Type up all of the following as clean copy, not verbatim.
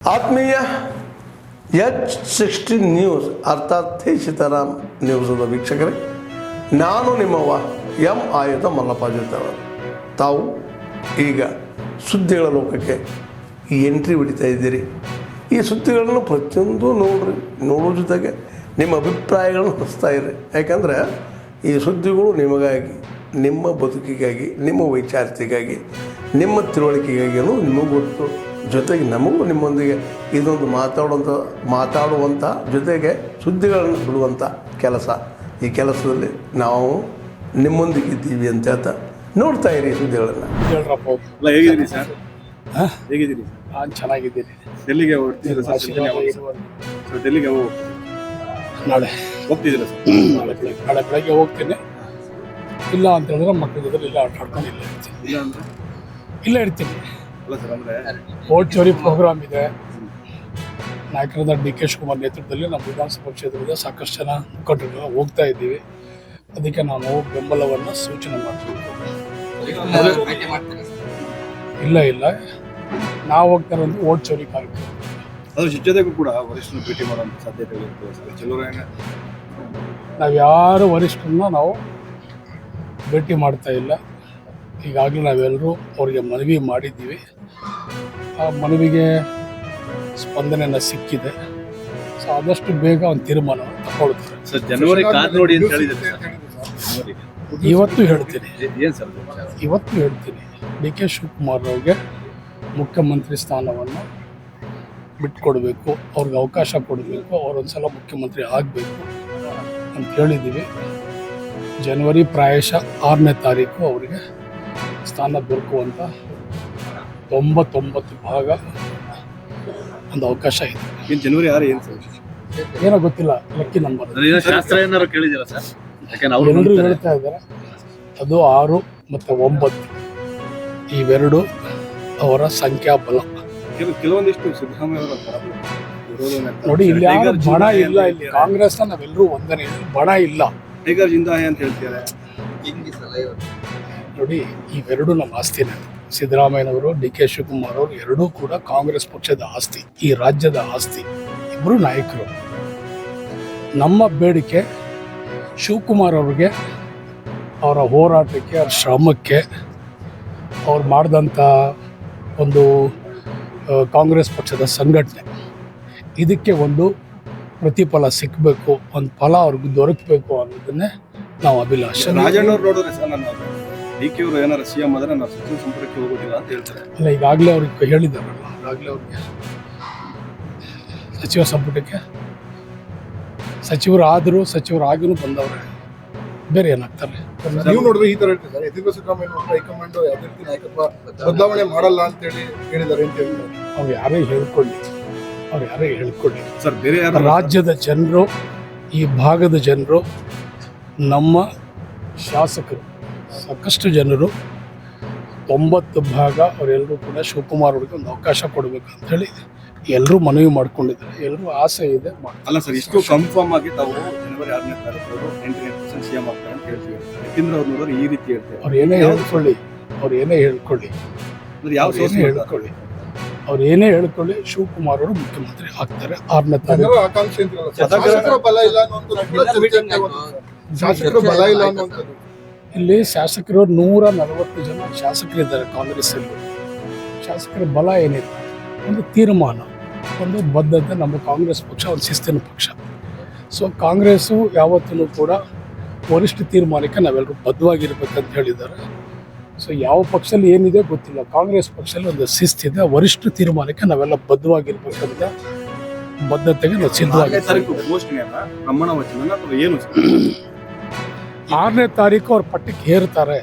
ಆತ್ಮೀಯ H16 news ಅರ್ಥಾತ್ ಥೇ ಸೀತಾರಾಮ್ ನ್ಯೂಸದ ವೀಕ್ಷಕರೇ, ನಾನು ನಿಮ್ಮವ ಎಂ ಆಯುಧ ಮಲ್ಲಪ್ಪ ಜೊತೆಯವರು. ತಾವು ಈಗ ಸುದ್ದಿಗಳ ಲೋಕಕ್ಕೆ ಎಂಟ್ರಿ ಹೊಡಿತಾ ಇದ್ದೀರಿ. ಈ ಸುದ್ದಿಗಳನ್ನು ಪ್ರತಿಯೊಂದು ನೋಡೋ ಜೊತೆಗೆ ನಿಮ್ಮ ಅಭಿಪ್ರಾಯಗಳನ್ನು ಹಚ್ತಾ ಇರಿ. ಯಾಕಂದರೆ ಈ ಸುದ್ದಿಗಳು ನಿಮಗಾಗಿ, ನಿಮ್ಮ ಬದುಕಿಗಾಗಿ, ನಿಮ್ಮ ವೈಚಾರಿಕೆಗಾಗಿ, ನಿಮ್ಮ ತಿಳುವಳಿಕೆಗಾಗಿ ಅನ್ನೋದು ನಿಮಗೂ ಗೊತ್ತು. ಜೊತೆಗೆ ನಮಗೂ ನಿಮ್ಮೊಂದಿಗೆ ಇದೊಂದು ಮಾತಾಡುವಂಥ ಜೊತೆಗೆ ಸುದ್ದಿಗಳನ್ನು ಬಿಡುವಂಥ ಕೆಲಸ. ಈ ಕೆಲಸದಲ್ಲಿ ನಾವು ನಿಮ್ಮೊಂದಿಗೆ ಇದ್ದೀವಿ ಅಂತ ಹೇಳ್ತಾ ನೋಡ್ತಾ ಇರಿ ಸುದ್ದಿಗಳನ್ನು. ಹೇಗಿದ್ದೀರಿ ಸರ್? ಹೇಗಿದ್ದೀರಿ? ನಾನು ಚೆನ್ನಾಗಿದ್ದೀನಿ. ಡೆಲ್ಲಿಗೆ ಹೋಗ್ತಿದ್ದೀರಾ ಸರ್? ಡೆಲ್ಲಿಗೆ ನಾಳೆ ಹೋಗ್ತಿದ್ದೀರಾ ಸರ್? ನಾಳೆ ಬೆಳಗ್ಗೆ ಹೋಗ್ತೀನಿ. ಇಲ್ಲ ಅಂತ ಹೇಳಿದ್ರೆ ಮಕ್ಕಳ ಜೊತೆ ಇಲ್ಲ ಆಟಾಡ್ಕೊಂಡು ಇಲ್ಲ ಇರ್ತೀನಿ. ಅಲ್ಲ ಸರ್, ಅಂದರೆ ಓಟ್ ಚೋರಿ ಪ್ರೋಗ್ರಾಮ್ ಇದೆ. ನಾಯಕರಾದ DK ಶಿವಕುಮಾರ್ ನೇತೃತ್ವದಲ್ಲಿ ನಮ್ಮ ವಿಧಾನಸಭಾ ಕ್ಷೇತ್ರದ ಸಾಕಷ್ಟು ಜನ ಮುಖಂಡರು ಹೋಗ್ತಾ ಇದ್ದೀವಿ. ಅದಕ್ಕೆ ನಾನು ಬೆಂಬಲವನ್ನು ಸೂಚನೆ ಮಾಡ್ತೀನಿ. ಇಲ್ಲ ನಾವು ಹೋಗ್ತಾ ಇರೋದು ಓಟ್ ಚೋರಿ ಕಾರ್ಯಕ್ರಮ. ಅದ್ರ ಜೊತೆಗೂ ಕೂಡ ವರಿಷ್ಠರನ್ನು ಭೇಟಿ ಮಾಡುವಂಥ ಸಾಧ್ಯತೆಗಳು ಇರ್ತವೆ ಸರ್. ಕೆಲವರು ನಾವು ಯಾರು ವರಿಷ್ಠರನ್ನ ನಾವು ಭೇಟಿ ಮಾಡ್ತಾ ಇಲ್ಲ. ಈಗಾಗಲೇ ನಾವೆಲ್ಲರೂ ಅವರಿಗೆ ಮನವಿ ಮಾಡಿದ್ದೀವಿ. ಆ ಮನವಿಗೆ ಸ್ಪಂದನೆಯನ್ನು ಸಿಕ್ಕಿದೆ. ಸೊ ಆದಷ್ಟು ಬೇಗ ಒಂದು ತೀರ್ಮಾನವನ್ನು ತಗೊಳ್ತಾರೆ ಸರ್. ಜನವರಿ ಕಾದು ನೋಡಿ ಅಂತ ಹೇಳಿದ್ದಾರೆ ಸರ್. ಇವತ್ತು ಹೇಳ್ತೀನಿ ಏನು ಸರ್? ಇವತ್ತು ಹೇಳ್ತೀನಿ, DK ಶಿವಕುಮಾರ್ ಅವ್ರಿಗೆ ಮುಖ್ಯಮಂತ್ರಿ ಸ್ಥಾನವನ್ನು ಬಿಟ್ಕೊಡ್ಬೇಕು, ಅವ್ರಿಗೆ ಅವಕಾಶ ಕೊಡಬೇಕು, ಅವರೊಂದ್ಸಲ ಮುಖ್ಯಮಂತ್ರಿ ಆಗಬೇಕು ಅಂತ ಹೇಳಿದ್ದೀವಿ. ಜನವರಿ ಪ್ರಾಯಶಃ 6ನೇ ತಾರೀಕು ಅವರಿಗೆ ಸ್ಥಾನ ದೊರಕುವಂಥ 99 ಭಾಗ ಒಂದು ಅವಕಾಶ ಇದೆ. ಏನು ಜನವರಿ 6 ಏನು ಸರ್? ಏನೋ ಗೊತ್ತಿಲ್ಲ, ಲಕ್ಕಿ ನಂಬರ್. ಶಾಸ್ತ್ರ ಏನಾರು ಕೇಳಿದ್ದೀರಾ ಸರ್? ಎಲ್ಲರೂ ಹೇಳ್ತಾ ಇದ್ದಾರೆ ಅದು 6 ಮತ್ತು 9 ಇವೆರಡು ಅವರ ಸಂಖ್ಯಾಬಲ. ಕೆಲವೊಂದಿಷ್ಟು ಸಿದ್ದರಾಮಯ್ಯ ನೋಡಿ, ಇಲ್ಲಿ ಯಾರು ಬಣ ಇಲ್ಲ. ಇಲ್ಲಿ ಕಾಂಗ್ರೆಸ್ನ ನಾವೆಲ್ಲರೂ ಒಂದನೇ, ಬಣ ಇಲ್ಲ. ಟೈಗರ್ ಜಿಂದಾಹೆ ಅಂತ ಹೇಳ್ತಿದ್ದಾರೆ. ನೋಡಿ, ಇವೆರಡು ನಮ್ಮ ಆಸ್ತಿನೇ. ಸಿದ್ದರಾಮಯ್ಯನವರು, DK ಶಿವಕುಮಾರ್ ಅವರು ಎರಡೂ ಕೂಡ ಕಾಂಗ್ರೆಸ್ ಪಕ್ಷದ ಆಸ್ತಿ, ಈ ರಾಜ್ಯದ ಆಸ್ತಿ. ಇಬ್ಬರು ನಾಯಕರು. ನಮ್ಮ ಬೇಡಿಕೆ ಶಿವಕುಮಾರ್ ಅವ್ರಿಗೆ, ಅವರ ಹೋರಾಟಕ್ಕೆ, ಅವ್ರ ಶ್ರಮಕ್ಕೆ, ಅವ್ರು ಮಾಡಿದಂಥ ಒಂದು ಕಾಂಗ್ರೆಸ್ ಪಕ್ಷದ ಸಂಘಟನೆ, ಇದಕ್ಕೆ ಒಂದು ಪ್ರತಿಫಲ ಸಿಕ್ಕಬೇಕು, ಒಂದು ಫಲ ಅವ್ರಿಗೆ ದೊರಕಬೇಕು ಅನ್ನೋದನ್ನೇ ನಾವು ಅಭಿಲಾಷೆ. ರಾಜಣ್ಣವ್ರು ನೋಡಿದ್ರೆ ಸರ್, ನನ್ನ DK ಅವರು ಏನಾರು CM ಆದರೆ ನಾವು ಸಚಿವ ಸಂಪುಟಕ್ಕೆ ಹೋಗೋದಿಲ್ಲ ಅಂತ ಹೇಳ್ತಾರೆ. ಅಲ್ಲ, ಈಗಾಗಲೇ ಅವ್ರಿಗೆ ಹೇಳಿದಾರಲ್ಲ, ಈಗಾಗಲೇ ಅವ್ರಿಗೆ ಸಚಿವ ಸಂಪುಟಕ್ಕೆ ಸಚಿವರಾಗಿನೂ ಬಂದವ್ರೆ. ಬೇರೆ ಏನಾಗ್ತಾರೆ? ನೀವು ನೋಡಿದ್ರೆ ಈ ತರ ಹೇಳ್ತೀವಿ ಸರ್, ಯತೀಂದ್ರ ಸಿದ್ದರಾಮಯ್ಯ ಹೈಕಮಾಂಡ್ ಯಾವುದೇ ರೀತಿ ನಾಯಕತ್ವ ಬದಲಾವಣೆ ಮಾಡಲ್ಲ ಅಂತ ಹೇಳಿದ್ದಾರೆ ಅಂತ ಹೇಳ್ತಾರೆ. ಅವ್ರು ಯಾರೇ ಹೇಳ್ಕೊಳ್ಳಿ ಸರ್. ಬೇರೆ ರಾಜ್ಯದ ಜನರು, ಈ ಭಾಗದ ಜನರು, ನಮ್ಮ ಶಾಸಕರು, ಸಾಕಷ್ಟು ಜನರು 90 ಭಾಗ ಅವರೆಲ್ಲರೂ ಕೂಡ ಶಿವಕುಮಾರ್ ಅವ್ರಿಗೆ ಒಂದು ಅವಕಾಶ ಕೊಡಬೇಕು ಅಂತೇಳಿ ಎಲ್ಲರೂ ಮನವಿ ಮಾಡ್ಕೊಂಡಿದ್ದಾರೆ. ಎಲ್ಲರೂ ಆಸೆ ಇದೆ. ಅಲ್ಲ ಸರ್, ಇಷ್ಟು ಕನ್ಫರ್ಮ್ ಆಗಿ ತಾವು ಜನವರಿ 6ನೇ ತಾರೀಕು 99% CM ಆಗ್ತಾರೆ ಅಂತ ಹೇಳ್ತೀವಿ. ಯತೀಂದ್ರ ಅವ್ರು ನೋಡಿದ್ರೆ ಈ ರೀತಿ ಹೇಳ್ತಾರೆ. ಅವ್ರು ಏನೇ ಹೇಳ್ಕೊಳ್ಳಿ, ಅವ್ರು ಏನೇ ಹೇಳ್ಕೊಳ್ಳಿ, ಶಿವಕುಮಾರ್ ಅವರು ಮುಖ್ಯಮಂತ್ರಿ ಆಗ್ತಾರೆ 6ನೇ ತಾರೀಕು. ಆಕಾಂಕ್ಷೆ ಶಾಸಕರ ಬಲ ಇಲ್ಲ ಅನ್ನುವಂಥದ್ದು. ಇಲ್ಲಿ ಶಾಸಕರು 140 ಜನ ಶಾಸಕರಿದ್ದಾರೆ ಕಾಂಗ್ರೆಸ್ಸಲ್ಲಿ. ಶಾಸಕರ ಬಲ ಏನಿದೆ, ಒಂದು ತೀರ್ಮಾನ, ಒಂದು ಬದ್ಧತೆ. ನಮ್ಮ ಕಾಂಗ್ರೆಸ್ ಪಕ್ಷ ಒಂದು ಶಿಸ್ತಿನ ಪಕ್ಷ. ಸೊ ಕಾಂಗ್ರೆಸ್ಸು ಯಾವತ್ತೂ ಕೂಡ ವರಿಷ್ಠ ತೀರ್ಮಾನಕ್ಕೆ ನಾವೆಲ್ಲರೂ ಬದ್ಧವಾಗಿರ್ಬೇಕಂತ ಹೇಳಿದ್ದಾರೆ. ಸೊ ಯಾವ ಪಕ್ಷದಲ್ಲಿ ಏನಿದೆ ಗೊತ್ತಿಲ್ಲ, ಕಾಂಗ್ರೆಸ್ ಪಕ್ಷದಲ್ಲಿ ಒಂದು ಶಿಸ್ತಿದೆ. ವರಿಷ್ಠ ತೀರ್ಮಾನಕ್ಕೆ ನಾವೆಲ್ಲ ಬದ್ಧವಾಗಿರ್ಬೇಕಂತ ಬದ್ಧತೆಗೆ ನಾವು ಸಿದ್ಧವಾಗಿದ್ದೀವಿ. 6ನೇ ತಾರೀಕು ಅವ್ರ ಪಟ್ಟಕ್ಕೆ ಹೇರ್ತಾರೆ.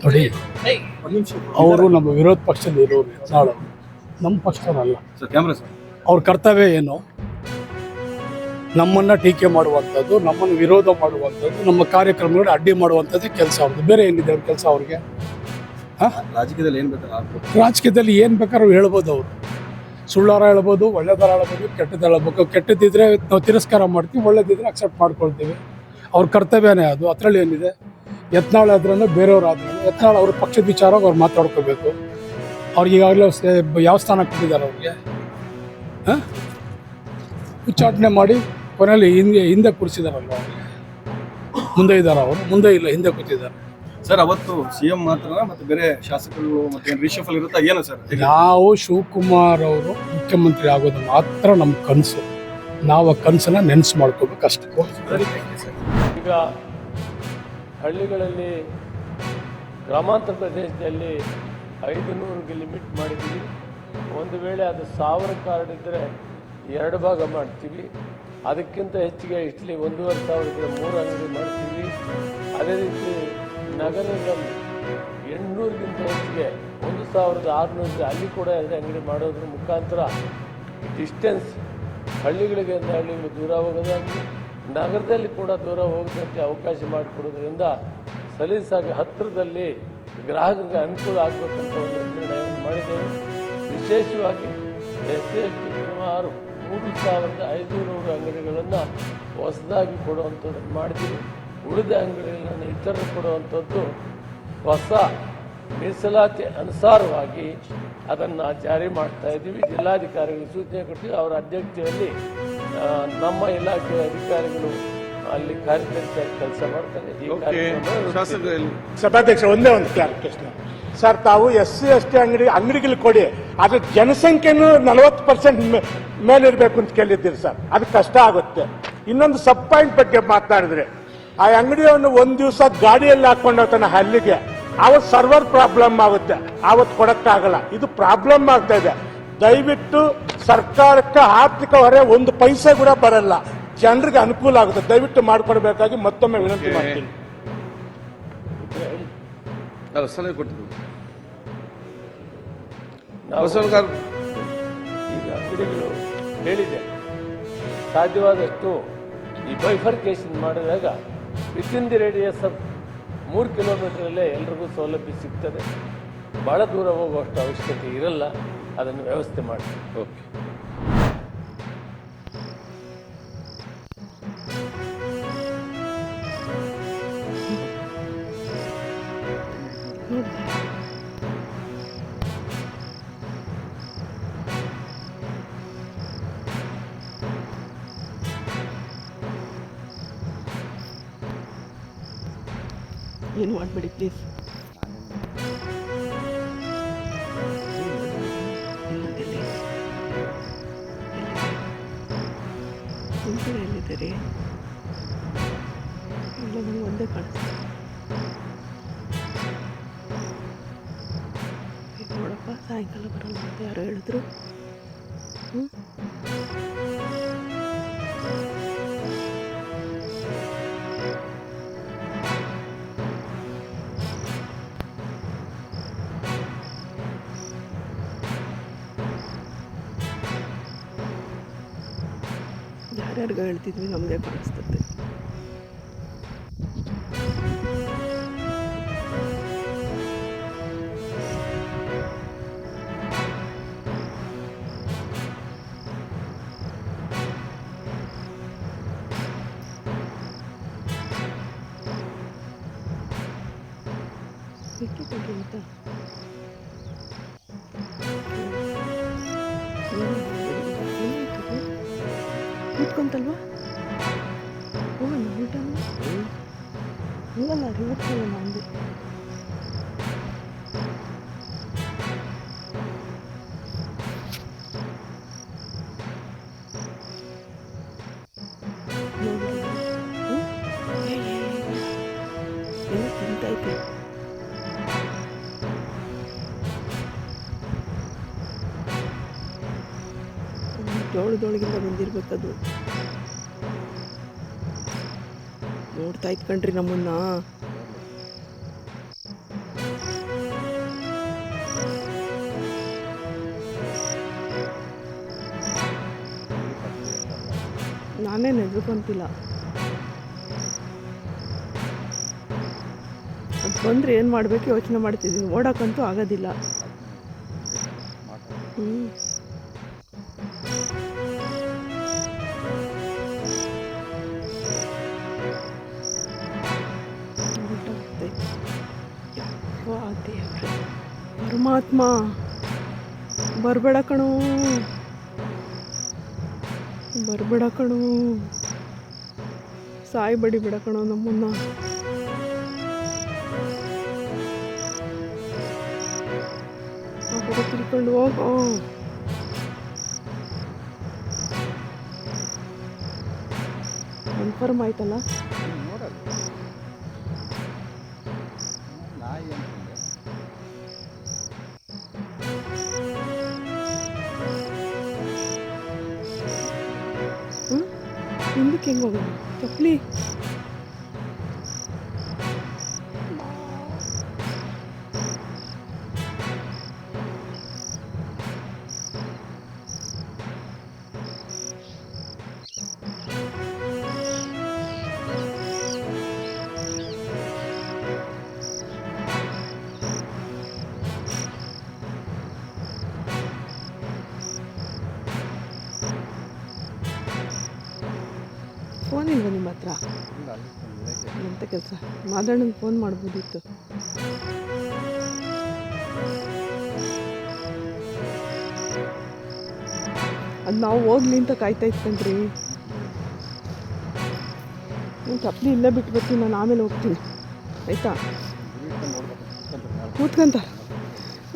ನೋಡಿ, ಅವರು ನಮ್ಮ ವಿರೋಧ ಪಕ್ಷದಲ್ಲಿ ಇರೋರು, ನಾಳವರು ನಮ್ಮ ಪಕ್ಷದವರಲ್ಲ. ಅವ್ರ ಕರ್ತವ್ಯ ಏನು? ನಮ್ಮನ್ನು ಟೀಕೆ ಮಾಡುವಂಥದ್ದು, ನಮ್ಮನ್ನು ವಿರೋಧ ಮಾಡುವಂಥದ್ದು, ನಮ್ಮ ಕಾರ್ಯಕ್ರಮಗಳು ಅಡ್ಡಿ ಮಾಡುವಂಥದ್ದೇ ಕೆಲಸ ಅವ್ರದ್ದು. ಬೇರೆ ಏನಿದೆ ಅವ್ರ ಕೆಲಸ? ಅವ್ರಿಗೆ ರಾಜಕೀಯದಲ್ಲಿ ಏನು ಬೇಕಾದ್ರೂ ಹೇಳ್ಬೋದು. ಅವರು ಸುಳ್ಳಾರ ಹೇಳ್ಬೋದು, ಒಳ್ಳೆದಾರ ಹೇಳ್ಬೋದು, ಕೆಟ್ಟದಾರ ಹೇಳ್ಬೇಕು. ಕೆಟ್ಟದಿದ್ರೆ ನಾವು ತಿರಸ್ಕಾರ ಮಾಡ್ತೀವಿ, ಒಳ್ಳೇದಿದ್ರೆ ಅಕ್ಸೆಪ್ಟ್ ಮಾಡ್ಕೊಳ್ತೀವಿ. ಅವ್ರ ಕರ್ತವ್ಯನೇ ಅದು. ಅದರಲ್ಲಿ ಏನಿದೆ? ಯತ್ನಾಳ್ ಆದ್ರೂ ಬೇರೆಯವ್ರು ಆದ್ರೂ ಯತ್ನಾಳ್ ಅವ್ರ ಪಕ್ಷದ ವಿಚಾರವಾಗಿ ಅವ್ರು ಮಾತಾಡ್ಕೋಬೇಕು. ಅವ್ರಿಗೆ ಈಗಾಗಲೇ ಯಾವ ಸ್ಥಾನ ಕೊಟ್ಟಿದ್ದಾರೆ ಅವ್ರಿಗೆ? ಹಾಂ, ಉಚ್ಚಾಟನೆ ಮಾಡಿ ಕೊನೆಯಲ್ಲಿ ಹಿಂದೆ ಕೂರಿಸಿದಾರಲ್ಲ ಅವ್ರಿಗೆ. ಮುಂದೆ ಇದ್ದಾರೆ ಅವರು, ಮುಂದೆ ಇಲ್ಲ, ಹಿಂದೆ ಕೂತಿದ್ದಾರೆ. ಸರ್ ಅವತ್ತು ಸಿಎಂ ಮಾತ್ರ ಮತ್ತೆ ಬೇರೆ ಶಾಸಕರು ಮತ್ತೆ ರಿಷಫಲ್ ಇರುತ್ತಾ ಏನು ಸರ್? ನಾವು ಶಿವಕುಮಾರ್ ಅವರು ಮುಖ್ಯಮಂತ್ರಿ ಆಗೋದು ಮಾತ್ರ ನಮ್ಮ ಕನಸು. ನಾವು ಆ ಕನಸನ್ನ ನೆನ್ಸು ಮಾಡ್ಕೋಬೇಕಷ್ಟೆ. ಈಗ ಹಳ್ಳಿಗಳಲ್ಲಿ ಗ್ರಾಮಾಂತರ ಪ್ರದೇಶದಲ್ಲಿ 500ಗೆ ಲಿಮಿಟ್ ಮಾಡಿದ್ದೀವಿ. ಒಂದು ವೇಳೆ ಅದು 1000 ಕಾರ್ಡ್ ಇದ್ದರೆ 2 ಭಾಗ ಮಾಡ್ತೀವಿ. ಅದಕ್ಕಿಂತ ಹೆಚ್ಚಿಗೆ ಇಟ್ಲಿ 1500 ಇದ್ದರೆ 3 ಅಂಗಡಿ ಮಾಡ್ತೀವಿ. ಅದೇ ರೀತಿ ನಗರಗಳಲ್ಲಿ 800ಗಿಂತ ಹೆಚ್ಚಿಗೆ 1600 ಅಲ್ಲಿ ಕೂಡ 2 ಅಂಗಡಿ ಮಾಡೋದ್ರ ಮುಖಾಂತರ ಡಿಸ್ಟೆನ್ಸ್ ಹಳ್ಳಿಗಳಿಗೆ ಹಳ್ಳಿಗಳು ದೂರ ಹೋಗೋದಾಗಿ ನಗರದಲ್ಲಿ ಕೂಡ ದೂರ ಹೋಗೋದಕ್ಕೆ ಅವಕಾಶ ಮಾಡಿಕೊಡೋದ್ರಿಂದ ಸಲೀಸಾಗಿ ಹತ್ತಿರದಲ್ಲಿ ಗ್ರಾಹಕರಿಗೆ ಅನುಕೂಲ ಆಗಬೇಕಂತ ಒಂದು ನಿರ್ಣಯವನ್ನು ಮಾಡಿದ್ದೇವೆ. ವಿಶೇಷವಾಗಿ SC ST ಸುಮಾರು 3500 ಅಂಗಡಿಗಳನ್ನು ಹೊಸದಾಗಿ ಕೊಡುವಂಥದ್ದನ್ನು ಮಾಡಿದ್ದೀವಿ. ಉಳಿದ ಅಂಗಡಿಗಳನ್ನು ಇತರರು ಕೊಡುವಂಥದ್ದು ಹೊಸ ಮೀಸಲಾತಿ ಅನುಸಾರವಾಗಿ ಅದನ್ನು ಜಾರಿ ಮಾಡ್ತಾ ಇದ್ದೀವಿ. ಜಿಲ್ಲಾಧಿಕಾರಿಗಳಿಗೆ ಸೂಚನೆ ಕೊಟ್ಟಿದ್ದು ಅವರ ಅಧ್ಯಕ್ಷತೆಯಲ್ಲಿ ನಮ್ಮ ಇಲಾಖೆಯ ಅಧಿಕಾರಿಗಳು ಅಲ್ಲಿ ಕಾರ್ಯದರ್ಶಿಯಾಗಿ ಕೆಲಸ ಮಾಡ್ತಾರೆ. ಈ ಸಭಾಧ್ಯಕ್ಷ ಒಂದೇ ಒಂದು ಕ್ಲಾರಿಫಿಕೇಶನ್ ಸರ್, ತಾವು SC ST ಅಂಗಡಿಗಳು ಕೊಡಿ, ಅದ್ರ ಜನಸಂಖ್ಯೆನೂ 40% ಮೇಲಿರಬೇಕು ಅಂತ ಕೇಳಿದ್ದೀರಿ ಸರ್. ಅದು ಕಷ್ಟ ಆಗುತ್ತೆ. ಇನ್ನೊಂದು ಸಬ್ ಪಾಯಿಂಟ್ ಬಗ್ಗೆ ಮಾತನಾಡಿದ್ರೆ, ಆ ಅಂಗಡಿಯನ್ನು ಒಂದ್ ದಿವಸ ಗಾಡಿಯಲ್ಲಿ ಹಾಕೊಂಡು ಹೋಗ್ತಾನೆ ಹಲ್ಲಿಗೆ, ಅವತ್ತು ಸರ್ವರ್ ಪ್ರಾಬ್ಲಮ್ ಆಗುತ್ತೆ, ಅವತ್ತು ಕೊಡಕ್ಕಾಗಲ್ಲ. ಇದು ಪ್ರಾಬ್ಲಮ್ ಆಗ್ತಾ ಇದೆ. ದಯವಿಟ್ಟು ಸರ್ಕಾರಕ್ಕೆ ಆರ್ಥಿಕ ಹೊರೆ 1 ಪೈಸೆ ಕೂಡ ಬರಲ್ಲ, ಜನರಿಗೆ ಅನುಕೂಲ ಆಗುತ್ತೆ. ದಯವಿಟ್ಟು ಮಾಡಿಕೊಡ್ಬೇಕಾಗಿ ಮತ್ತೊಮ್ಮೆ ವಿನಂತಿ ಮಾಡ್ತೀನಿ. ಸಲಹೆ ಕೊಟ್ಟಿದ್ದು ಈಗ ಅಂಗಡಿಗಳು ಹೇಳಿದೆ, ಸಾಧ್ಯವಾದಷ್ಟು ಈ ಬೈಫರ್ಕೇಶನ್ ಮಾಡಿದಾಗ ವಿತಿನ್ ದಿ ರೇಡಿಯಸ್ ಆಫ್ 3 ಕಿಲೋಮೀಟರಲ್ಲೇ ಎಲ್ರಿಗೂ ಸೌಲಭ್ಯ ಸಿಗ್ತದೆ. ಭಾಳ ದೂರ ಹೋಗುವಷ್ಟು ಅವಶ್ಯಕತೆ ಇರಲ್ಲ. ಅದನ್ನು ವ್ಯವಸ್ಥೆ ಮಾಡಿ. ಓಕೆ. ಏನು ಮಾಡಬೇಡಿ ಪ್ಲೀಸ್. ಎಲ್ಲಿದ್ದೀರಿ? ಇಲ್ಲ, ನಂಗೆ ಒಂದೇ ಕಾಣಿಸ್ತು. ನೋಡಪ್ಪ, ಸಾಯಂಕಾಲ ಬರಲ್ಲ ಅಂತ ಯಾರೋ ಹೇಳಿದ್ರು. ಯಾರ್ಯಾರಿಗೂ ಹೇಳ್ತಿದ್ವಿ, ನಮಗೆ ಕಾಣಿಸ್ತದೆ. ಬಿಟ್ಟು ಕೊಡಿ ಅಂತ ಕೂತ್ಕೊಂತಲ್ವಾ? ಹೋಗೋಣ ಊಟ ಹಂಗಲ್ಲ, ರಿವರ್ಸ್ ಹೋಗೋಣ ಅಂದೆ. ಏನೋ ತಿಂತೈತೆ. ಜೋಳದೊಳಗಿಂದ ಬಂದಿರ್ಬೇಕದು. ನೋಡ್ತಾ ಇತ್ಕಂಡ್ರಿ ನಮ್ಮನ್ನ. ನಾನೇನು ಹೆದರ್ಕೊಂತಿಲ್ಲ. ಅದು ಬಂದರೆ ಏನು ಮಾಡಬೇಕು ಯೋಚನೆ ಮಾಡ್ತಿದ್ದೀನಿ. ಓಡೋಕ್ಕಂತೂ ಆಗೋದಿಲ್ಲ. ಪರಮಾತ್ಮ ಬರಬೇಡ ಕಣೋ, ಬರಬೇಡ ಕಣೋ, ಸಾಯಿ ಬಡಿಬೇಡ ಕಣೋ ನಮ್ಮನ್ನ. ಆ ಕಡೆ ತಿಳ್ಕೊಂಡು ಹೋಗೋ. ಕನ್ಫರ್ಮ್ ಆಯ್ತಲ್ಲ? ಹಿಂದಕ್ಕೆ ಹೆಂಗೆ ಹೋಗೋದು ಚಪ್ಪಲಿ? ಫೋನ್ ಇಲ್ವ ನಿಮ್ಮ ಹತ್ರ? ಎಂಥ ಕೆಲಸ? ಮಾದಣ್ಣನ ಫೋನ್ ಮಾಡ್ಬೋದಿತ್ತು. ಅದು ನಾವು ಹೋಗ್ಲಿ ಅಂತ ಕಾಯ್ತಾ ಇತ್ತಂದ್ರಿ. ನಾನು ಚಪ್ಪಲಿ ಇಲ್ಲೇ ಬಿಟ್ಟು ಬರ್ತೀನಿ, ನಾನು ಆಮೇಲೆ ಹೋಗ್ತೀನಿ ಆಯಿತಾ? ಕೂತ್ಕೊಂತಾರೆ,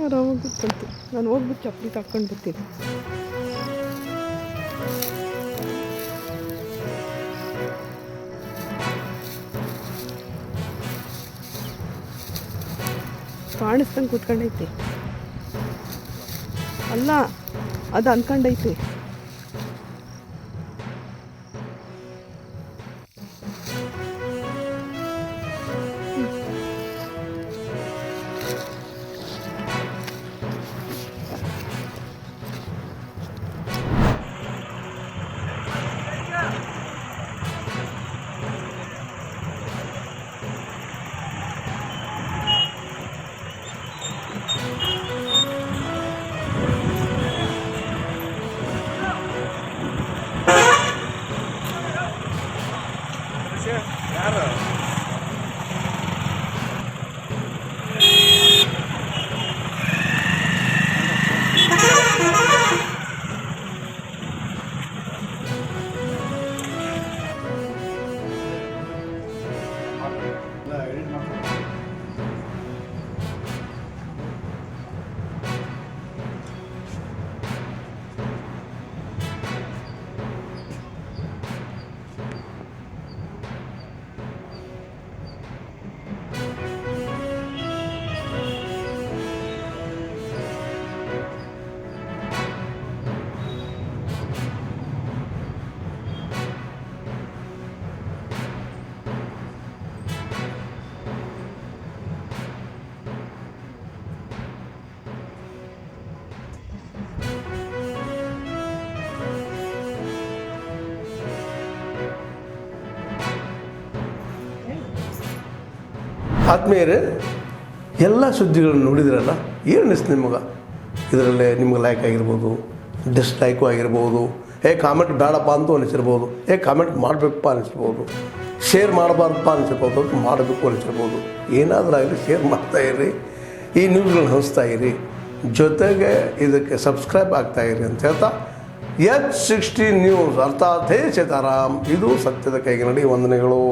ಆರಾಮಾಗಿ ಕೂತ್ಕೊಂತೀನಿ. ನಾನು ಹೋಗ್ಬಿಟ್ಟು ಚಪ್ಪಲಿ ತಕ್ಕೊಂಡು ಬರ್ತೀನಿ. ಕಾಣಿಸ್ದಂಗೆ ಕೂತ್ಕೊಂಡೈತೆ. ಅಲ್ಲ, ಅದು ಅನ್ಕೊಂಡೈತೆ. ಆತ್ಮೀಯರೇ, ಎಲ್ಲ ಸುದ್ದಿಗಳನ್ನು ನೋಡಿದ್ರಲ್ಲ, ಏನು ಅನಿಸ್ತು ನಿಮಗೆ? ಇದರಲ್ಲೇ ನಿಮ್ಗೆ ಲೈಕ್ ಆಗಿರ್ಬೋದು, ಡಿಸ್ಲೈಕು ಆಗಿರ್ಬೋದು, ಕಾಮೆಂಟ್ ಬೇಡಪ್ಪ ಅಂತೂ ಅನಿಸಿರ್ಬೋದು, ಕಾಮೆಂಟ್ ಮಾಡಬೇಕಪ್ಪ ಅನಿಸಿರ್ಬೋದು, ಶೇರ್ ಮಾಡಬಾರ್ದಪ್ಪ ಅನಿಸಿರ್ಬೋದು, ಮಾಡಬೇಕು ಅನಿಸಿರ್ಬೋದು. ಏನಾದರೂ ಆಗಲಿ ಶೇರ್ ಮಾಡ್ತಾಯಿರಿ, ಈ ನ್ಯೂಸ್ಗಳನ್ನ ಹಂಚ್ತಾ ಇರಿ, ಜೊತೆಗೆ ಇದಕ್ಕೆ ಸಬ್ಸ್ಕ್ರೈಬ್ ಆಗ್ತಾಯಿರಿ ಅಂತ ಹೇಳ್ತಾ H16 ನ್ಯೂಸ್ ಅರ್ಥಾತ್ ಹೇ ಸೀತಾರಾಮ್, ಇದು ಸತ್ಯದ ಕೈಗೆ ನಡಿ. ವಂದನೆಗಳು.